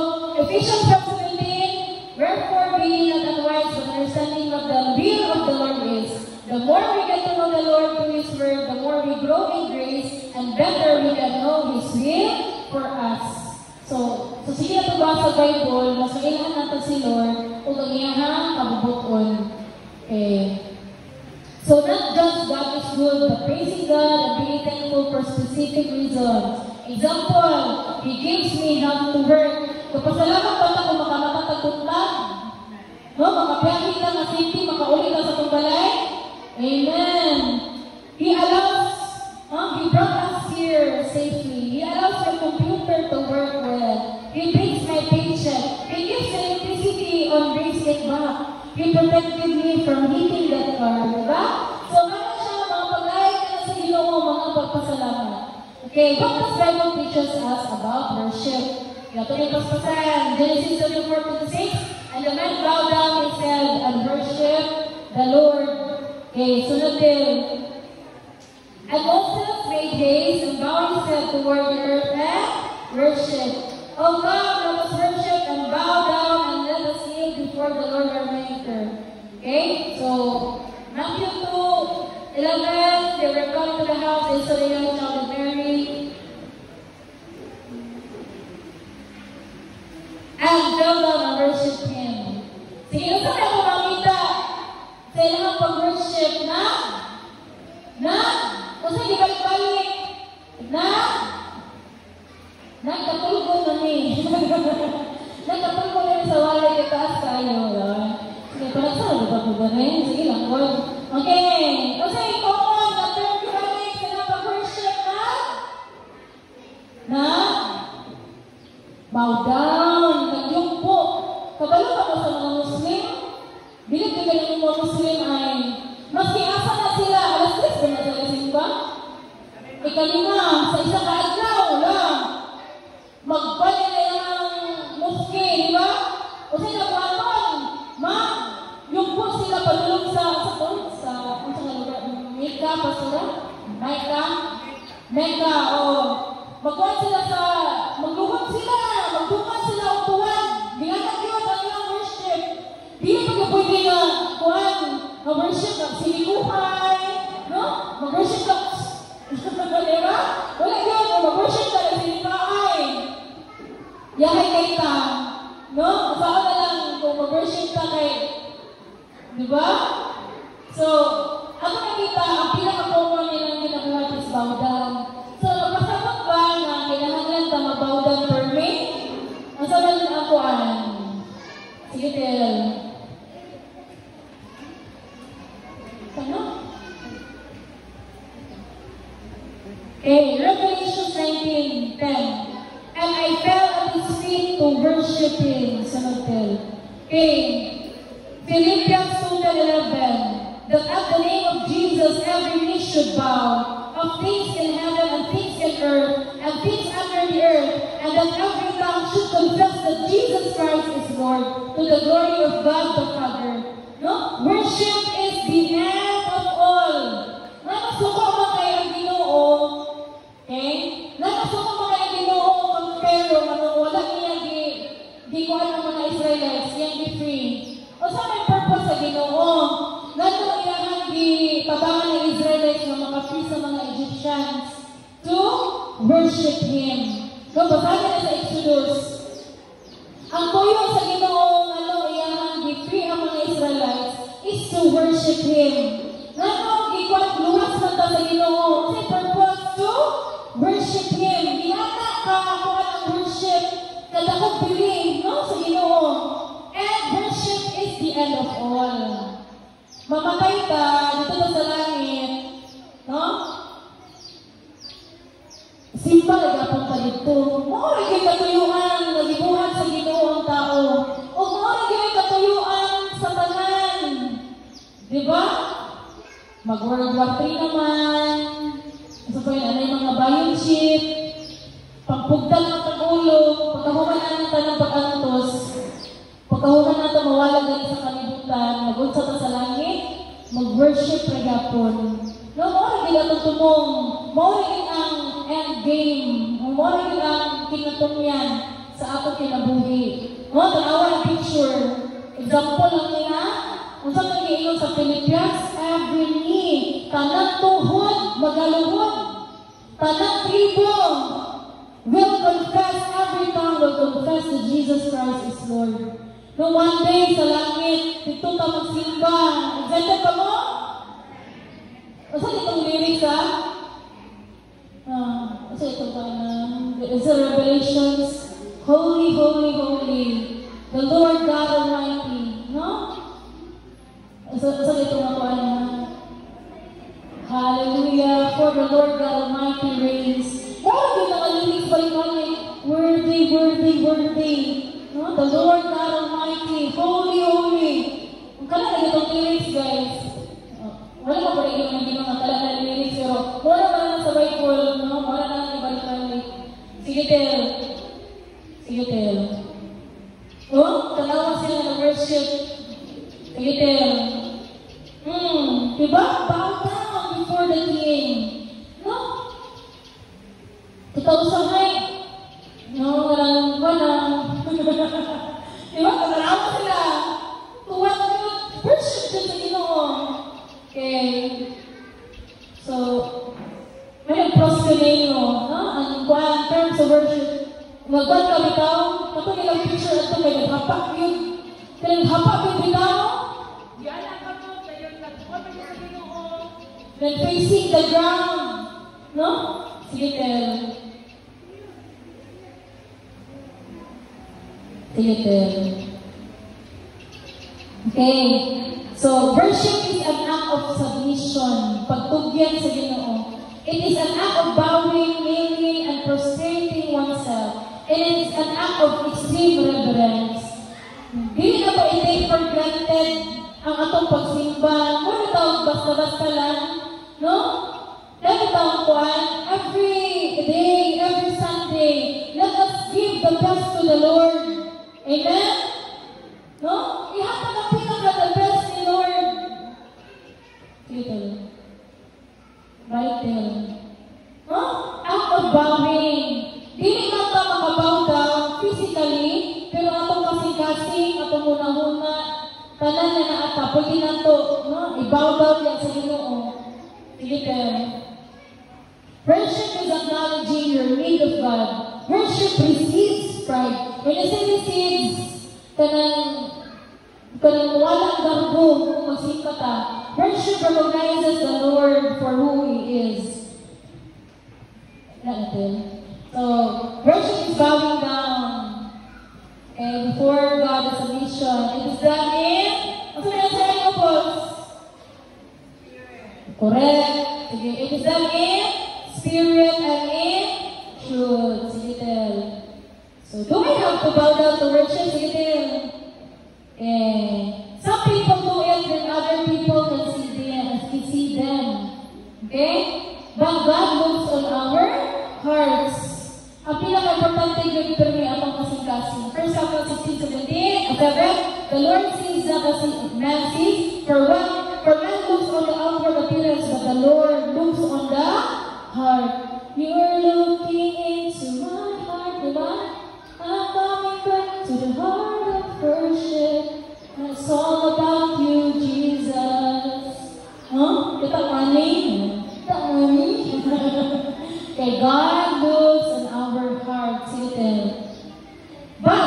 Ephesians 5:17, wherefore being not unwise but understanding what the will of the Lord is. The more we get to know the Lord through His Word, the more we grow in grace, and better we can know His will for us. So sige na ito ba sa Bible, masailan natin si Lord, o ang iyahang kabubuton. Okay. So not just God is good, but praising God and being thankful for specific reasons. Example, He gives me help to work. Kapasalamat ba ito kung makamatatagpot lang? No, makapiyahin ka na safety, makauli ka sa itong balay? Amen. He allows, He brought us here safely. He allows my computer to work well. He brings my paycheck. He gives electricity on basic back. He protected me from hitting that car, diba? So, meron siya mga pag-ayat na sa Ginoo, mga pagpasalamat. Okay, what does Bible teaches us about worship? Ito yung paspasan, Genesis 24:26, and the man bowed down his head and worship the Lord. Okay, sunod din. And Moses made haste and bowed his head toward the earth and worship. Oh God, let us worship and bow down and let us kneel before the Lord our Maker. Okay, so Matthew 2:11, they were come to the house, they saw the young child of Mary, and fell down and worshiped Him. Sige, ito na ako makita sa ilang pag-worship na kasi di balik-balik nagkatulog na ni. Nagkatulog na sa walay kitaas tayo. Sige, parang saan ba ko ba rin? Sige lang, Lord. Okay. Kasi common na term balik sa pag-worship na bow down, nagyumpo. Kabalo pa ko sa mga Muslim? Bilit ka ng mga Muslim ay maski asa na sila, alas 3 ba na sila simba? Ikalima, sa isa kaadlaw lang. Magbalik na yung muski, di ba? O sila kuwaton, yung po sila padulog sa Mecca, pasura? Mecca, o. Magkuhan sila magluhod sila, magdukan sila o tuwan. Binatag yun ang ilang worship. Di na pagkabuhin na kuhan, mag-worship ng silikuhay, no? Mag-worship ng diba? Wala yun, mag-worship ka ng silikuhay. Yahay kay ta, no? Saan na lang kung mag-worship ka kay, diba? So, ako nakita, ang pinaka-common nilang ginagawa is bow down. So, napasabot ba na kailangan ka mag-bow down for me? Ang sabi na ako, sige, tell. Ano? Okay, Revelation 19:10. And I fell at His feet to worship Him. Okay, Philippians 2:11. That at the name of Jesus every knee should bow, of things in heaven and things in earth and things under the earth, and that every tongue should confess that Jesus Christ is Lord, to the glory of God the Father. No? Worship is the end of all. Nakasuko mo kayo ang Ginoo, okay? Nakasuko mo kayo ang Ginoo, pero wala niya di ko ang mga Israelites, yan be free. O sa may purpose sa Ginoo, nato ilang tabangan ng Israelites na makapri sa mga Egyptians to worship Him. So, basahin na sa Exodus. Ang tuyo sa Ginoo, ilang free ang mga Israelites is to worship Him. Nato, luwas man ta sa Ginoo. Kasi purpose to worship Him. Ginana ka ako ang worship kada ko believe, no, sa Ginoo. And worship is the end of all. Mamatay ka, dito na sa langit, no? Simba nagapang ka dito. Maoray kayo katuyuan, nagibuhat sa Ginoo ang tao. O maoray kayo katuyuan sa tanan. Diba? Mag-World War III naman. Isa pa yun, yung mga biochip, pagpugdal ng tag-ulo, pagkahuman ng tanang pag-antos, pagkahuman natin mawalag din sa kalibutan, mag-unsa ta sa langit, mag-worship na gapon. No, maoray din atong tumong, maoray din ang end game, maoray din ang kinatungyan sa ato kinabuhi. Mo, tanawa ang picture. Example lang niya, kung saan nang iingon sa Philippians, every knee, tanang tuhod, magaluhod, tanang tribo, will confess, every tongue will confess that Jesus Christ is Lord. No one day sa langit, dito ka magsimba. Excited ka mo? O saan itong lyrics ha? Saan itong it's a Revelations. Holy, holy, holy. The Lord God Almighty. No? Saan itong ako Hallelujah. For the Lord God Almighty reigns. Oh, yung mga lyrics balik-balik. Worthy, worthy, worthy. No? The Lord God Almighty. Holy, holy. Ang kala na itong lyrics, guys. Wala pa pala yung hindi mga kala na lyrics, pero wala pa lang sa Bible, no? Wala na ibalik-balik. Sige, tell. Sige, tell. Oh, tanawa sila na worship. Sige, tell. Diba? Bow down before the King. No? Totoo sa height. No, walang. Diba? Tanawa sila. Tuwan nyo. Worship dyan sa Ginoo. Okay. So, may proskuneo, no? Ang terms of worship. Magban ka bitaw, ito nilang picture ito, may naghapak yun. Kaya naghapak yun bitaw, yan ang kapot, kaya naghapak yun sa Ginoo. Then facing the ground, no? Sige, tell. Sige, tell. Okay. So, worship is an act of submission, pagtugyan sa Ginoo. It is an act of bowing, kneeling, and prostrating oneself. And it is an act of extreme reverence. Hindi na ba i-take for granted ang atong pagsimba? Muna tawag basta-basta lang, no? Dahil tawag kuhan, every day, every Sunday, let us give the best to the Lord. Amen? No? Ihatag ang pinaka-the best ni Lord. Dito. Right there. No? Act of bowing. Dili man ka makabow down physically, pero atong kasing-kasing, atong muna-muna, tanan na naata, pwede na to, no? I-bow down yan sa Ginoo. Sige, pero. Worship is acknowledging your need of God. Worship precedes pride. When you say precedes, kanang walang garbo kung magsimpa ka. Worship recognizes the Lord for who He is. Natin. So, worship is bowing down. And before God is a mission. It is done in, ano na sa inyo, boss? Correct. Sige, it is done in spirit and in truth. Sige, tell. So, do we have to bow down to worship? Sige, tell. Some people do it when other people can see them. Okay? But God looks on our hearts. Ang pinaka-importante yung ipirmi atong kasing-kasing. 1 Samuel 16:17, the Lord sees the man sees, for man looks on the outward appearance, but the Lord looks on the heart. You're looking into my heart, diba? I'm coming back to the heart of worship. It's all about you, Jesus. Huh? Kita money? Kita money? Okay, God looks on our heart. But,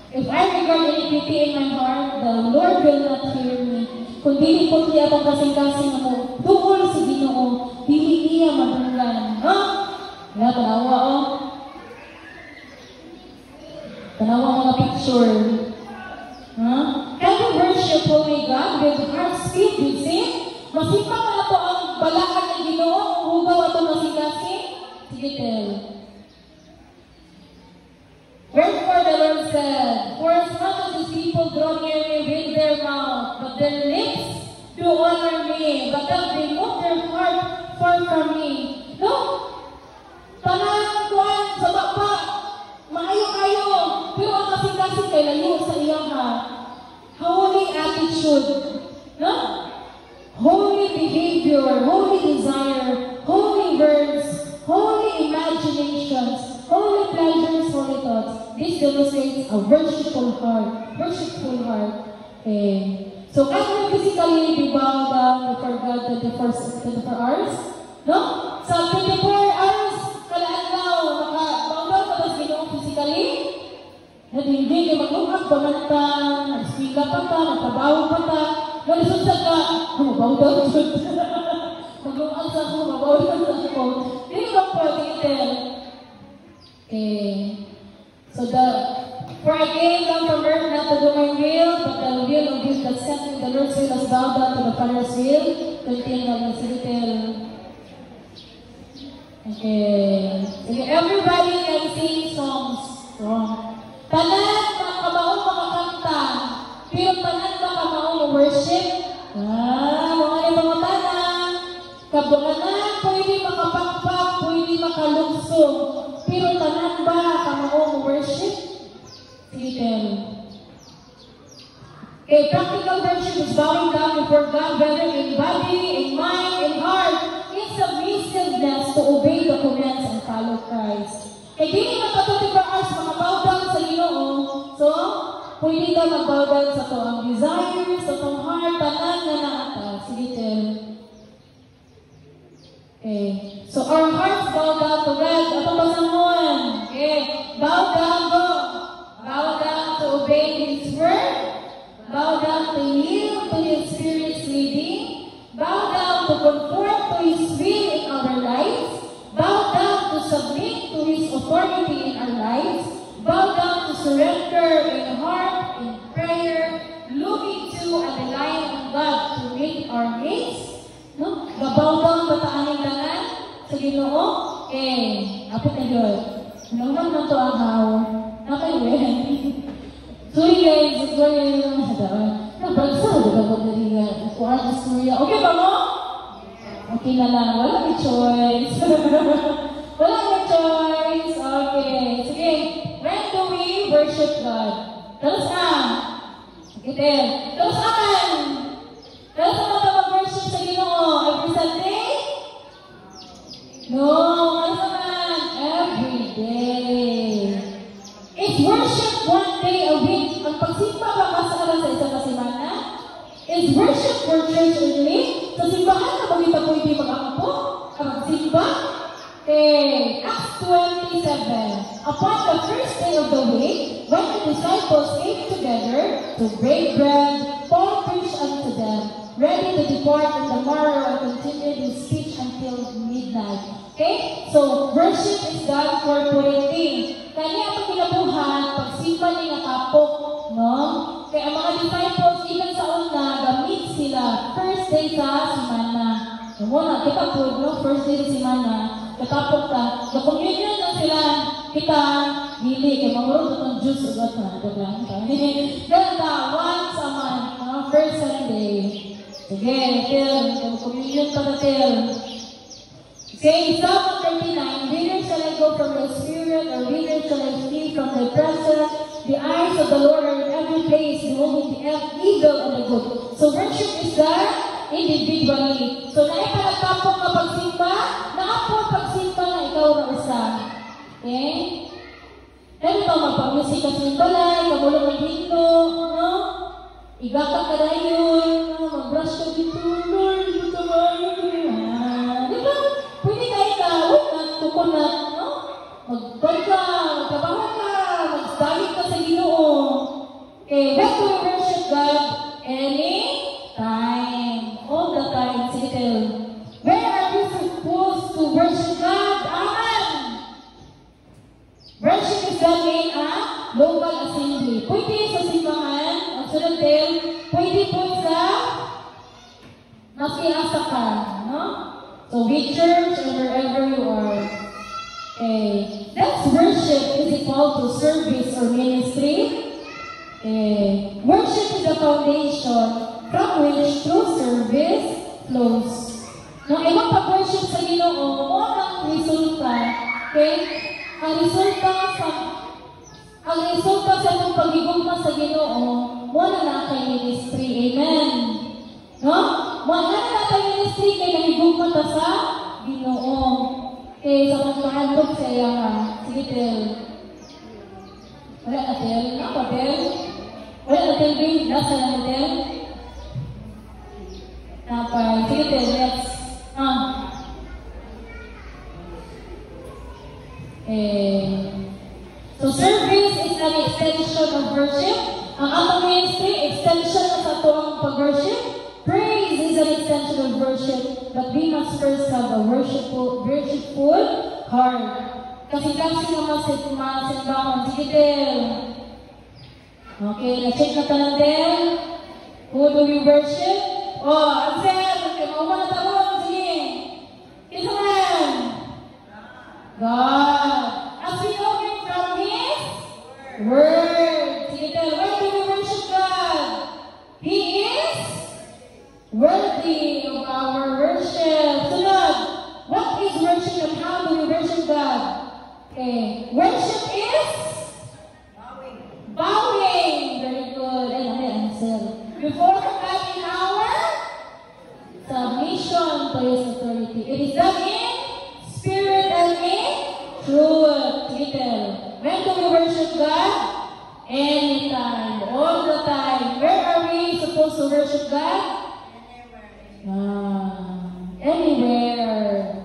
if I regard iniquity in my heart, the Lord will not hear me. Kung dili po siya akong kasing-kasing mo, doon sa Ginoo, dili niya madulan. Wala, tanawa, Tanawa mga picture. Can you worship Holy God with hearts filled with sin? Masipa ka na to ang balakan ng Ginoo, hugaw ato masing-kasing? Sige, tell. Wherefore the Lord said, for as much as these people draw near me with their mouth, but their lips do honor me, but that they move their heart far from me. No? Tanang kuhan sa baba, maayo-ayo, pero ang kasing-kasing kay layo sa iyang holy attitude. No? Holy behavior, holy desire, holy words, holy imaginations, holy pleasures, holy thoughts. this demonstrates a worshipful heart. Worshipful heart. So, kahit physically be bow down before God 24 hours, no? Sa 24 hours, kalaan daw, maka-bow down ka ba sa Ginoo physically? Hindi ka mag-ukap, pamantang, nag-speak pa ta, nagpabaw pa ta, nalisunsag ka, mabaw down dyan. Mag-ukap sa ako, mabaw down ako. Hindi ka po, tingin. So for I came down from earth not to do my will, but the will of His that sent me. The Lord's will has bowed down to the Father's will. Continue Okay, everybody can sing songs. Wrong. Tanan makamaong makakanta, pero tanan makamaong worship. Mga tanan. Kabanganan, pwede makapakpak, pwede makalugsong. Pero tanan ba kamaong worship? A practical worship is bowing down before God, whether in body, in mind, in heart, in submissiveness to obey the commands and follow Christ. Kaya di naman patuloy ba as makabow down sa Ginoo? So, pwede ka mag-bow down sa to ang desires, sa tong heart, tanan na naata. Sige, tell. So our hearts bow down to God. Ato ba sa moon? Bow down, go. Bow down to obey His word. Bow down to yield to His Spirit's leading. Bow down to conform to His will in our lives. Bow down to submit to His authority in our lives. Bow down to surrender in heart, in prayer, looking to and relying on God to meet our needs. No? Gabaw down ba taaning tanan sa Ginoo? Apit na yun. Naman na to ang how. Nakaiwen. Sorry guys, it's very nabalsa, diba ba dali nga? Kuhaan na storya. Okay ba mo? Okay na lang. Wala may choice. Wala may choice. Okay. Sige. When do we worship God? Terus Okay. Terus Terus ka mag-worship sa Ginoo? Every Sunday? No. Every day. Is worship one day a week? Ang pagsimba ba kasalan sa isang kasimana? Is worship for church only? Sa simbahan na ba kita pwede mag-ampo? Magsimba? Acts 27. Upon the first day of the week, when the disciples came together to break bread, Paul preached unto them, ready to depart in the morrow and continued his speech until midnight. Okay? So, worship is done corporately. Kaya ang kinabuhan, pagsimba niya natapok, no? Kaya ang mga disciples, even sa una, gamit sila first day sa simana. Muna, kita po, no? First day sa simana, katapok ta. The communion na sila, kita, dili, kaya mamurot itong juice ugat na. Ganda, once a month, no? First Sunday. Sige, till, communion pa na till. Okay, Psalm 39, whither shall I go from your spirit, or whither shall I flee from thy presence? The eyes of the Lord are in every place, beholding the eagle and the goat. So worship is done individually. So naipanagtapok ka pagsimba, naapong pagsimba na ikaw na usa. Okay? Kaya ito, magpag-music ka sa balay, kamulong ng himno, no? Igakak ka na yun, mag-brush ka dito, Lord, ito ka ba yun? Diba? Pwede ka ikaw, nagtukunat, no? Magpag ka, magkabahan ka, mag-study ka sa Ginoo. Okay, when do we worship God? Anytime. All the time. Sige tayo. Where are we supposed to worship God? Amen! Worship is done in a local assembly. Pwede sa simbahan, ang sunod tayo, pwede po sa nasiasa ka, no? So, with church or wherever you are. Okay. That's worship is equal to service or ministry. Worship is the foundation from which true service flows. Nung ibang pag-worship sa Ginoo, mo ang resulta. Okay? Ang resulta sa itong pag-igugma sa Ginoo, mo na kay ministry. Amen. No? Mo na kay ministry kay nahigugma ta sa Ginoo. Okay, sa pagkahandog sa iya. Sige, tell. Wala na tel? Na hotel? Wala na tel din? Nasa na hotel? Napay. Sige tel, next. So service is an extension of worship. Ang atong ministry, extension na sa atong pag-worship. Praise is an extension of worship, but we must first have a worshipful heart. Kasi naman sa simbahan. Sige, Del. Okay, na-check na pa ng Del. Who do we worship? Oh, Ansel, kailangan na tawag. Sige. Kisa man. God. As we know Him from His Word. Sige, Del. Where do we worship God? He is worthy of our worship. Sunod, what is worship and how do we worship God? Okay, worship is bowing. Very good. And answer. Before God in our submission to His authority. It is done in spirit and in truth. When do we worship God? Anytime, all the time. Where are we supposed to worship God? Anywhere.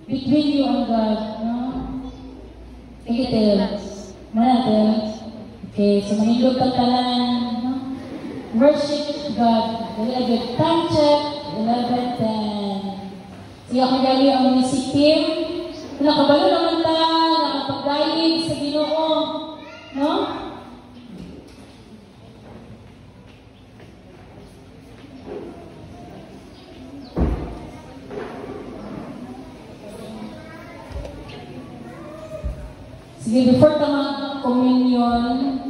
Between you and God. Manatel. Okay, so manindog ka tanan. Worship God. 11, time check. 11:10. Sige ako gali ang music team. Nakabalo naman ta, nakapag-guide sa Ginoo. No? Sige, before ka mag-communion,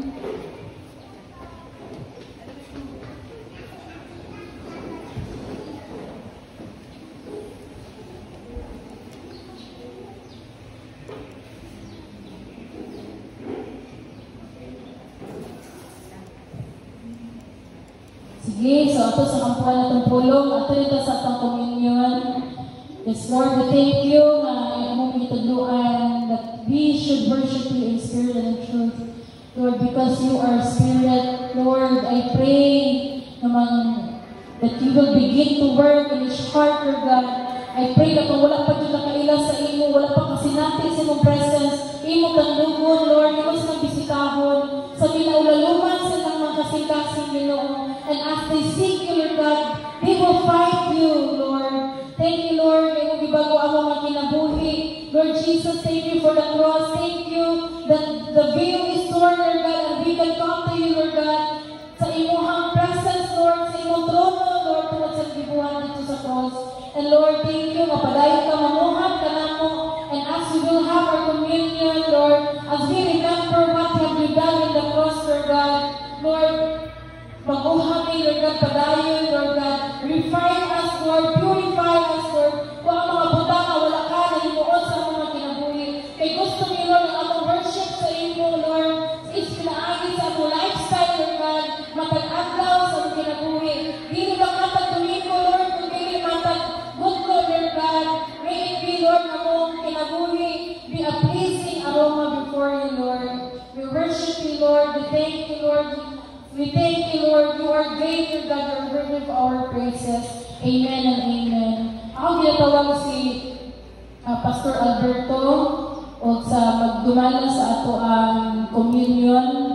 sige, so ato sa kampuan natong pulong, ato dito sa atong communion. Yes, Lord, we thank you na imong gitudloan that we should worship you in spirit and in truth. Lord, because you are spirit, Lord, I pray naman that you will begin to work in each heart, Lord God. I pray na kung wala pa dyan nakailas sa imo, wala pa kasinati sa imong presence, imo tandugon, Lord, imo silang bisitahon, sa minaulaluman silang mga kasing-kasing, Ginoo. And as they seek you, Lord God, they will find you, Lord. Thank you, Lord. Imo gibago ang mga kinabuhi. Lord Jesus, thank you for the cross. Thank you that the veil is torn, Lord God, and we can come to you, Lord God, sa imuhang presence, Lord, sa imong trono, Lord, tungkol sa gibuhan dito sa cross. And Lord, thank you, mapadayon ka, mamuhat ka namo, and as we will have our communion, Lord, as we remember what have you done in the cross, Lord God, Lord, maguhami, Lord God, padayon, Lord God, refine us, Lord, purify us, Lord, kung ang mga butang na wala ka, na himuon sa mga kinabuhi. Kay gusto niyo, Lord, ang among worship sa imo, Lord, is pinaagi sa among lifestyle, Lord God, matag-adlaw sa among kinabuhi. Dili ba katag domingo, Lord, kung dili matag gudlo, Lord God, may it be, Lord, among kinabuhi, be a pleasing aroma before you, Lord. We worship you, Lord, we thank you, Lord, we thank you, Lord. You are great, Lord God. You are worthy of our praises. Amen and amen. Ako ginatawag si Pastor Alberto o sa magdumala sa ato ang communion